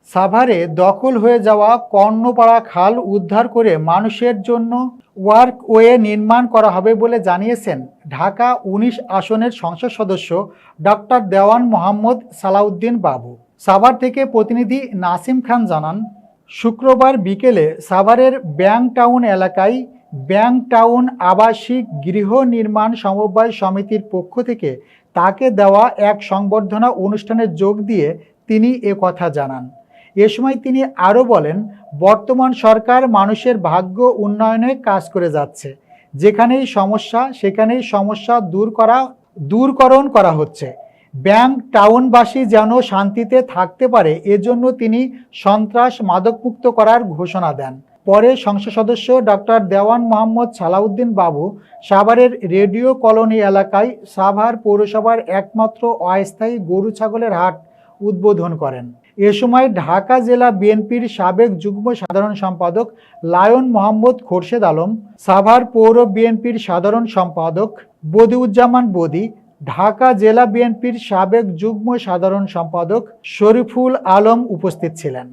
সাভারে দখল হয়ে যাওয়া কর্ণপাড়া খাল উদ্ধার করে মানুষের জন্য ওয়ার্কওয়ে নির্মাণ করা হবে বলে জানিয়েছেন ঢাকা ১৯ আসনের সংসদ সদস্য ডক্টর দেওয়ান মোহাম্মদ সালাউদ্দিন বাবু। সাভার থেকে প্রতিনিধি নাসিম খান জানান, শুক্রবার বিকেলে সাভারের ব্যাংক টাউন এলাকায় ব্যাংক টাউন আবাসিক গৃহ নির্মাণ সমবায় সমিতির পক্ষ থেকে তাকে দেওয়া এক সংবর্ধনা অনুষ্ঠানে যোগ দিয়ে তিনি কথা জানান। এ সময় তিনি আরও বলেন, বর্তমান সরকার মানুষের ভাগ্য উন্নয়নে কাজ করে যাচ্ছে। যেখানেই সমস্যা সেখানেই সমস্যা দূরকরণ করা হচ্ছে। ব্যাংক টাউনবাসী যেন শান্তিতে থাকতে পারে এজন্য তিনি সন্ত্রাস মাদকমুক্ত করার ঘোষণা দেন। পরে সংসদ সদস্য ডক্টর দেওয়ান মোহাম্মদ সালাউদ্দিন বাবু সাভারের রেডিও কলোনি এলাকায় সাভার পৌরসভার একমাত্র অস্থায়ী গরু ছাগলের হাট উদ্বোধন করেন। এ সময় ঢাকা জেলা বিএনপির সাবেক যুগ্ম সাধারণ সম্পাদক লায়ন মোহাম্মদ খোরশেদ আলম, সাভার পৌর বিএনপির সাধারণ সম্পাদক বদিউজ্জামান বদি, ঢাকা জেলা বিএনপির সাবেক যুগ্ম সাধারণ সম্পাদক শরীফুল আলম উপস্থিত ছিলেন।